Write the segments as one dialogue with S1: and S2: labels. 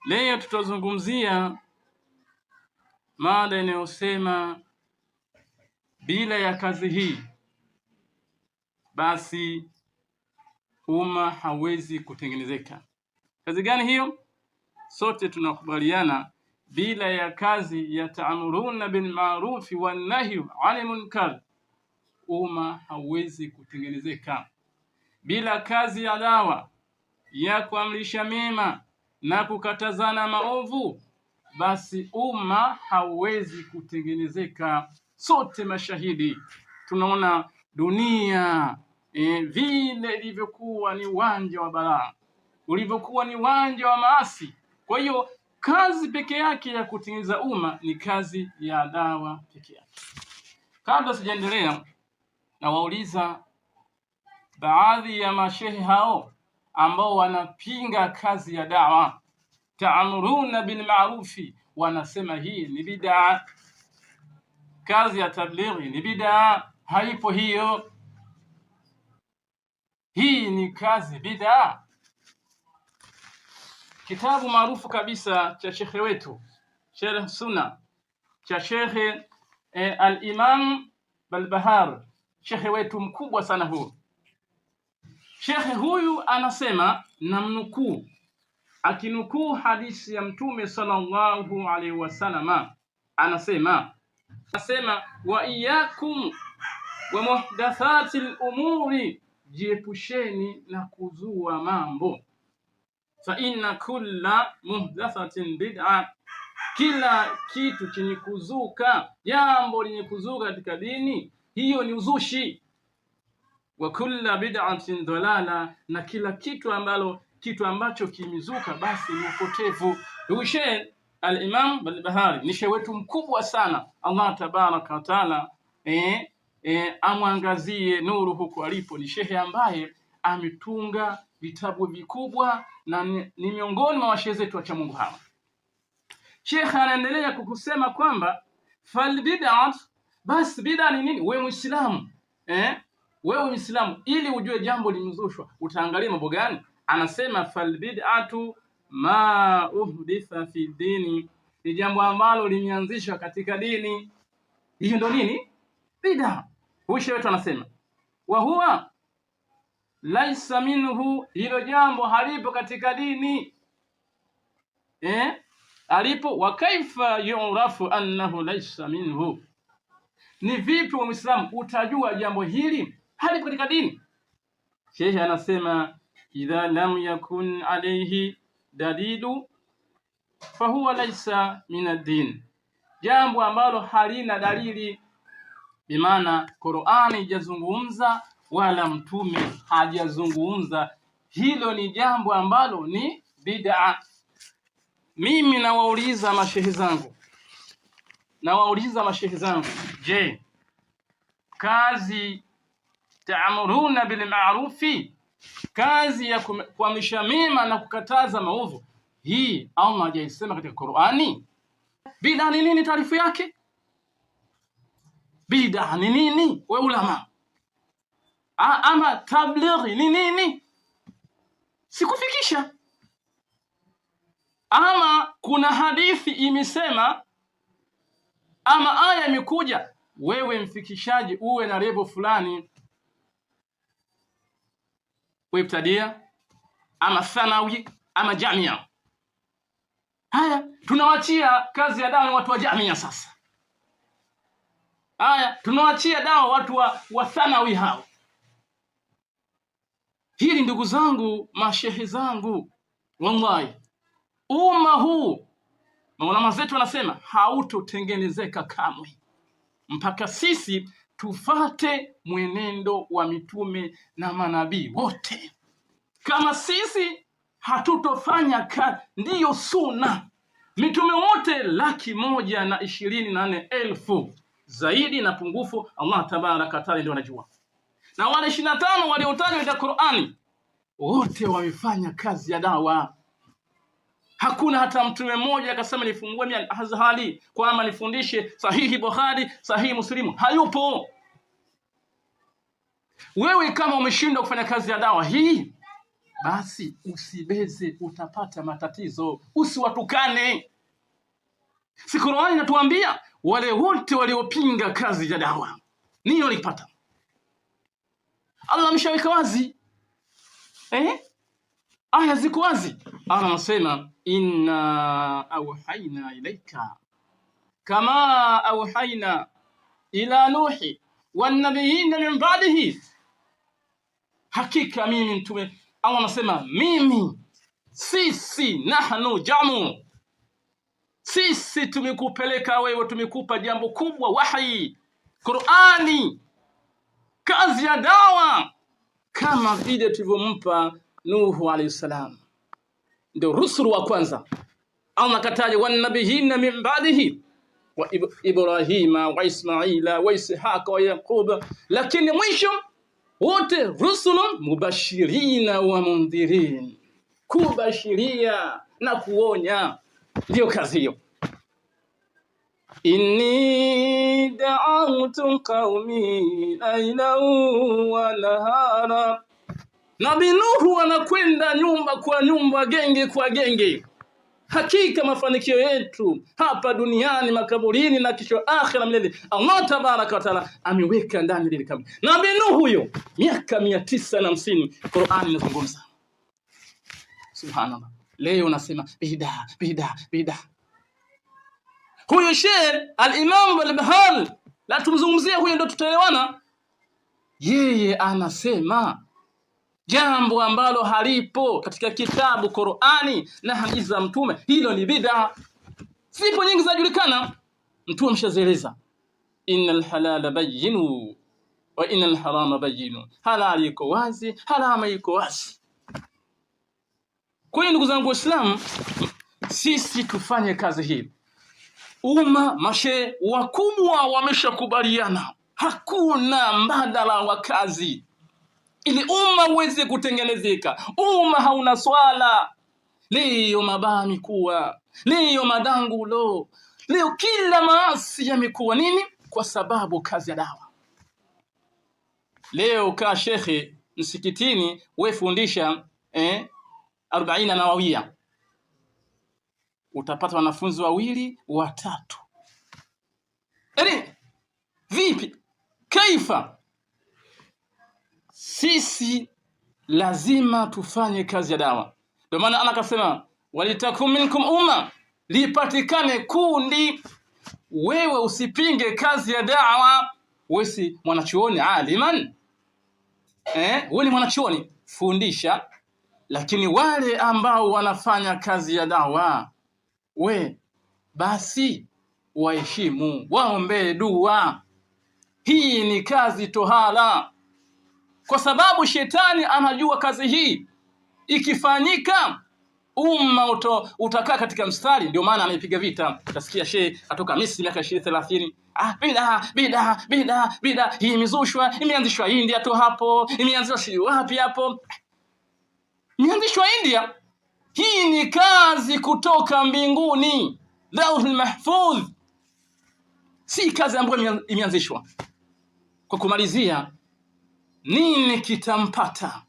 S1: Leo tutazungumzia mada inayosema bila ya kazi hii basi umma hawezi kutengenezeka. Kazi gani hiyo? Sote tunakubaliana bila ya kazi ya ta'muruna bil ma'ruf wan nahy 'anil munkar umma hawezi kutengenezeka. Bila kazi ya dawa ya kuamrisha mema na kukatazana maovu basi umma hauwezi kutengenezeka. Sote mashahidi, tunaona dunia vile ilivyokuwa ni uwanja wa balaa, ulivyokuwa ni uwanja wa maasi. Kwa hiyo kazi peke yake ya kutengeneza umma ni kazi ya dawa peke yake. Kabla sijaendelea, na wauliza baadhi ya mashehe hao ambao wanapinga kazi ya dawa ta'muruna bil ma'rufi, wanasema hii ni bid'a. Kazi ya tablighi ni bid'a, haipo hiyo. Hii ni kazi bid'a. Kitabu maarufu kabisa cha shekhe wetu Sharh Sunna cha shekhe al-Imam Barbahari, shekhe wetu mkubwa sana huu. Shekhe huyu anasema, namnukuu, akinukuu hadithi ya Mtume sallallahu alaihi wasallam, anasema wa iyyakum wa muhdathatil umuri, jiepusheni na kuzua mambo. Fa inna kulla muhdathatin bid'a, kila kitu chenye kuzuka, jambo lenye kuzuka katika dini, hiyo ni uzushi. Wa kulla bid'atin dalala, na kila kitu ambacho kimezuka basi ni upotevu. Sheikh al-Imam Barbahari ni sheikh wetu mkubwa sana, Allah tabaraka wa taala amwangazie nuru huko alipo. Ni sheikh ambaye ametunga vitabu vikubwa na ni miongoni mwa washehe zetu wa Mungu hawa. Sheikh anaendelea kukusema kwamba fal bid'at, basi bid'a ni nini? Wewe Muislamu, wewe Muislamu, ili ujue jambo limezushwa utaangalia mambo gani? Anasema fal bid'atu ma uhditha fi dini, ni jambo ambalo limeanzishwa katika dini. Hiyo ndio nini? Bid'a. Huyo wetu anasema wa huwa laisa minhu, hilo jambo halipo katika dini. Alipo wa kaifa yu'rafu annahu laisa minhu, ni vipi wa Muislamu utajua jambo hili halipo katika dini? Sheikh anasema idha lam yakun alayhi dalilu fahuwa laisa min ad-din, jambo ambalo halina dalili, bimaana Qur'ani haijazungumza wala mtume hajazungumza, hilo ni jambo ambalo ni bid'a. Mimi nawauliza mashehe zangu, je, kazi ta'muruna bil ma'rufi, kazi ya kuamrisha mema na kukataza maovu, hii Allah hajaisema katika Qur'ani? Bid'a ni nini taarifu yake? Bid'a ni nini we ulama? Ama tablighi ni nini? Sikufikisha. Ama kuna hadithi imesema, ama aya imekuja, wewe mfikishaji uwe na lebo fulani, webtadia ama thanawi ama jamia. Haya, tunawachia kazi ya dawa watu wa jamia sasa. Haya, tunawachia dawa watu wa thanawi hao. Hili ndugu zangu, mashehe zangu, wallahi umma huu maulama zetu wanasema hautotengenezeka kamwe mpaka sisi tufate mwenendo wa mitume na manabii wote. Kama sisi hatutofanya kazi, ndiyo sunna. Mitume wote 124,000 zaidi na pungufu, Allah tabaraka taala ndio anajua. Na wale 25 waliotajwa katika Qur'ani wote wamefanya kazi ya dawa. Hakuna hata mtume mmoja akasema nifungue mimi Azhari kwamba nifundishe sahihi Bukhari, sahihi Muslim. Hayupo. Wewe kama umeshindwa kufanya kazi ya dawa hii, basi usibeze, utapata matatizo. Usiwatukane. Si Qur'ani inatuambia wale wote waliopinga kazi ya dawa nini walipata? Allah ameshaweka wazi. Aya ziko wazi. Allah anasema inna awhayna ilayka kama awhayna ila nuhi wan nabiyina min ba'dihi, hakika mimi mtume. Allah anasema mimi, sisi, nahnu jamu, sisi tumekupeleka wewe, tumekupa jambo kubwa, wahi, Qur'ani, kazi ya dawa, kama vile tulivyompa Nuhu alayhi salam, ndio rusul wa kwanza. Allah kataja wan nabiyina min ba'dihi wa Ibrahima wa Ismaila wa Ishaqa wa Yaqub, lakini mwisho wote rusulun mubashirina wa mundhirin, kubashiria na kuonya, ndio kazi hiyo. Inni da'awtu qaumi laylan wa nahara. Nabii Nuhu anakwenda nyumba kwa nyumba, genge kwa genge. Hakika mafanikio yetu hapa duniani, makaburini na kisha akhira milele, Allah tabaraka wa taala ameweka ndani lile kaburi. Nabii Nuhu huyo miaka 950 Qur'ani inazungumza. Subhanallah. Leo unasema bid'a. Huyo Sheikh al-Imam al-Bahal, la tumzungumzia huyo ndio tutaelewana. Yeye anasema jambo ambalo halipo katika kitabu Qur'ani na hadithi za mtume, hilo ni bid'a. Sipo nyingi zinajulikana, mtume ameshazieleza. Innal halala bayyinu wa innal harama bayyinu, halali iko wazi, harama iko wazi. Kwa hiyo ndugu zangu Waislamu, sisi tufanye kazi hii. Mashe wakubwa wameshakubaliana, hakuna mbadala wa kazi ili uweze kutengenezeka. Hauna swala leo, mabami kuwa leo, madangulo leo, kila maasi yamekuwa nini? Kwa sababu kazi ya dawa. Leo ka shekhe msikitini, wewe fundisha 40 nawawia, utapata wanafunzi 2 3. Vipi? Kaifa? Sisi lazima tufanye kazi ya dawa. Ndio maana Allah akasema walitakum minkum umma, lipatikane kundi. Wewe usipinge kazi ya dawa. Wewe si mwanachuoni aliman, wewe ni mwanachuoni, fundisha. Lakini wale ambao wanafanya kazi ya dawa, basi waheshimu, waombe dua. Hii ni kazi tohala, kwa sababu shetani anajua kazi hii ikifanyika umma utakaa katika mstari. Ndio maana anaipiga vita. Utasikia shehe atoka Misri miaka 20 30, bid'a hii imezushwa, imeanzishwa India tu hapo, imeanzishwa si wapi hapo, imeanzishwa India. Hii ni kazi kutoka mbinguni, Lauhul Mahfudh, si kazi ambayo imeanzishwa. Kwa kumalizia, nini kitampata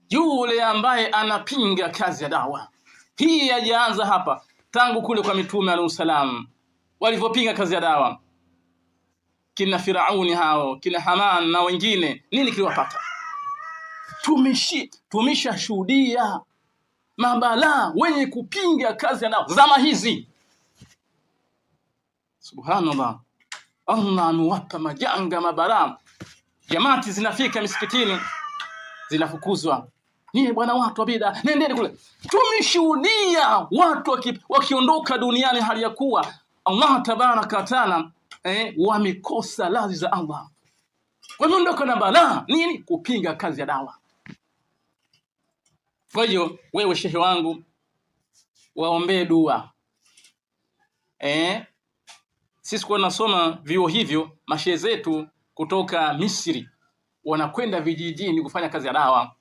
S1: yule ambaye anapinga kazi ya dawa? Hii hajaanza hapa, tangu kule kwa mitume alayhi salam walivyopinga kazi ya dawa, kina Firauni hao, kina Haman na wengine, nini kiliwapata? Tumeshashuhudia mabala wenye kupinga kazi ya dawa zama hizi. Subhanallah, Allah amewapa majanga, mabala. Jamaati zinafika misikitini, zinafukuzwa. Bwana watu wa bid'a, nendeni kule. Tumeshuhudia watu wakiondoka duniani hali ya kuwa Allah tabaraka wa taala wamekosa radhi za Allah. Wameondoka na balaa nini? Kupinga kazi ya dawa. Kwa hiyo wewe shehe wangu, waombee dua. Sisi kwa nasoma vio hivyo, mashehe zetu kutoka Misri wanakwenda vijijini kufanya kazi ya dawa.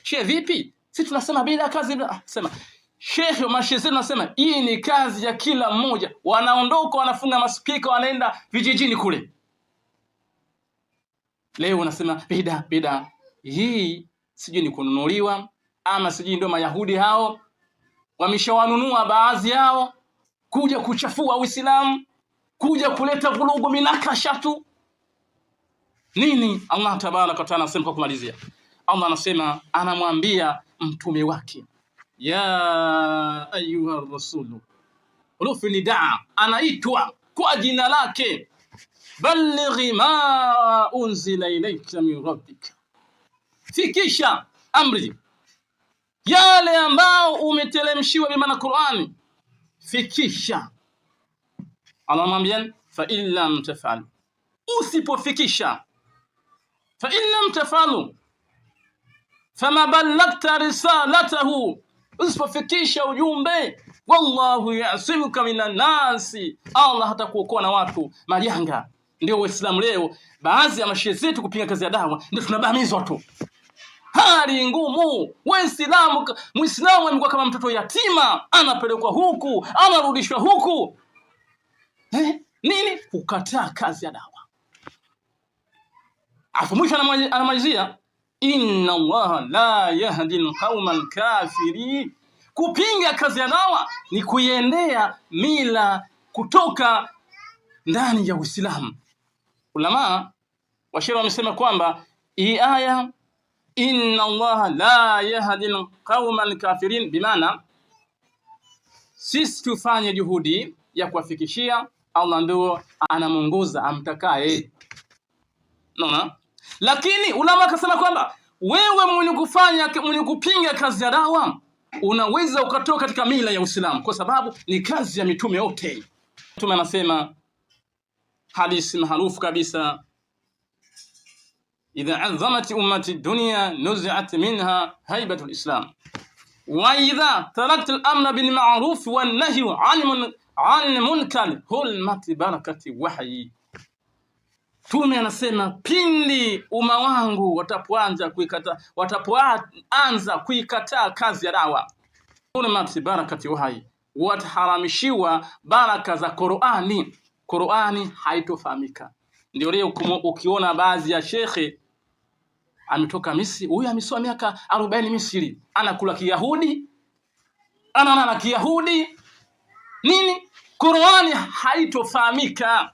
S1: Shehe vipi? Sisi tunasema bila kazi, sema shehe, mashehe zetu nasema hii ni kazi ya kila mmoja. Wanaondoka, wanafunga maspika, wanaenda vijijini kule. Leo unasema bid'a. Hii sijui ni kununuliwa ama sijui ndio Mayahudi hao wameshawanunua baadhi yao kuja kuchafua Uislamu, kuja kuleta vurugu minakashatu nini. Allah tabaraka wa taala anasema kwa kumalizia, Allah anasema, anamwambia mtume wake, ya ayuha rasulu, rufu nidaa, anaitwa kwa jina lake, ballighi ma unzila ilayka min rabbika, fikisha amri yale ambao umeteremshiwa bimaana Qur'ani, fikisha. Allah anamwambia fa in lam tafal, usipofikisha, fa in lam tafalu fama ballagta risalatahu, usipofikisha ujumbe, wallahu ya'simuka minan nasi, Allah hatakuokoa na watu majanga. Ndio Uislamu leo, baadhi ya mashehe zetu kupinga kazi ya dawa, ndio tunabamizwa tu, hali ngumu. Muislamu amekuwa kama mtoto yatima, anapelekwa huku anarudishwa huku. Nini? Kukataa kazi ya dawa. Afu mwisho anamalizia, inna Allaha la yahdi al-qauma al-kafirin. Kupinga kazi ya dawa ni kuiendea mila kutoka ndani ya Uislamu. Ulama washira wamesema kwamba hii aya inna Allaha la yahdi al-qauma al-kafirin, bimaana sisi tufanye juhudi ya kuwafikishia, Allah ndio anamuongoza amtakaye. Unaona? Lakini ulama akasema kwamba wewe mwenye kupinga kazi ya dawa unaweza ukatoka katika mila ya Uislamu, kwa sababu ni kazi ya mitume wote. Mtume anasema hadithi maarufu kabisa, idha azamat ummati dunya nuzi'at minha haibatu al-islam wa idha tarakta al-amra bil ma'ruf wan nahy 'anil munkar hulmat barakati wahyi. Mtume anasema pindi umma wangu watapoanza kuikataa kazi ya dawa, hulmat barakati wahyi, wataharamishiwa baraka za Qur'ani. Qur'ani haitofahamika. Ndio leo ukiona baadhi ya shekhe ametoka Misri, huyu amesoma miaka 40 Misri, anakula Kiyahudi, anaona Kiyahudi nini, Qur'ani haitofahamika,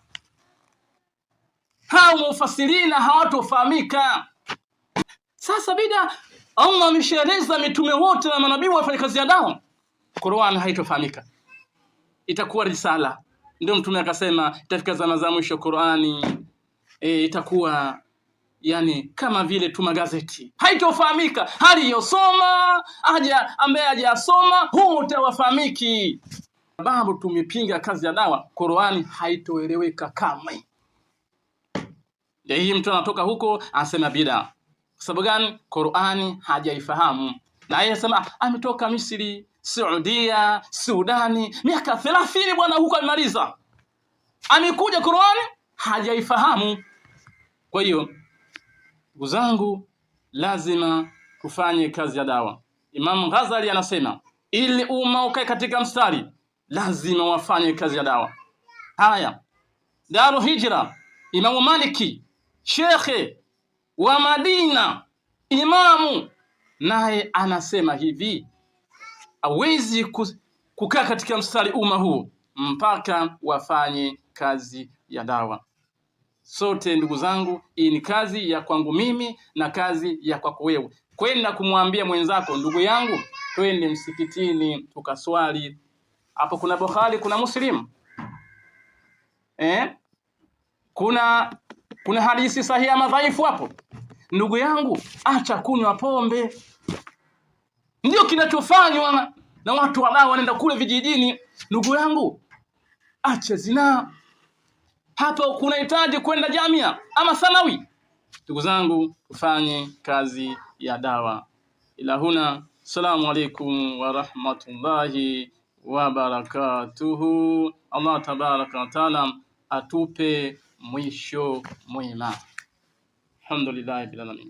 S1: hao mufasirina hawatofahamika. Sasa bida Allah ameshaeleza mitume wote na manabii wafanye kazi ya dawa, Qur'ani haitofahamika, itakuwa risala. Ndio mtume akasema itafika zama za mwisho Qur'ani itakuwa yani kama vile tu magazeti, haitofahamika. Hali yosoma ambaye hajasoma hutawafahamiki. Sababu tumepinga kazi ya dawa, Qur'ani haitoeleweka kamwe. Hii mtu anatoka huko anasema bid'a. Sababu gani? Qur'ani hajaifahamu. Na yeye anasema ametoka Misri, Saudia, Sudani, miaka 30 bwana huko amemaliza. Amekuja Qur'ani hajaifahamu. Kwa hiyo ndugu zangu, lazima kufanye kazi ya dawa. Imam Ghazali anasema ili umma ukae katika mstari lazima wafanye kazi ya dawa. Haya, Daru Hijra, Imam Maliki, shekhe wa Madina, imamu, naye anasema hivi, hawezi kukaa katika mstari umma huu mpaka wafanye kazi ya dawa. Sote ndugu zangu, hii ni kazi ya kwangu mimi na kazi ya kwako wewe, kwenda kumwambia mwenzako, ndugu yangu, twende msikitini tukaswali. Hapo kuna Bukhari, kuna Muslim, kuna hadithi sahihi ama dhaifu hapo. Ndugu yangu, acha kunywa pombe. Ndio kinachofanywa na watu ambao wanaenda kule vijijini. Ndugu yangu, acha zinaa. Hapo kunahitaji kwenda jamia ama thanawi. Ndugu zangu, tufanye kazi ya dawa. Ila huna, assalamu alaikum wa rahmatullahi wa barakatuhu. Allah tabaraka wa taala atupe mwisho mwema. Alhamdulillah bil alamin.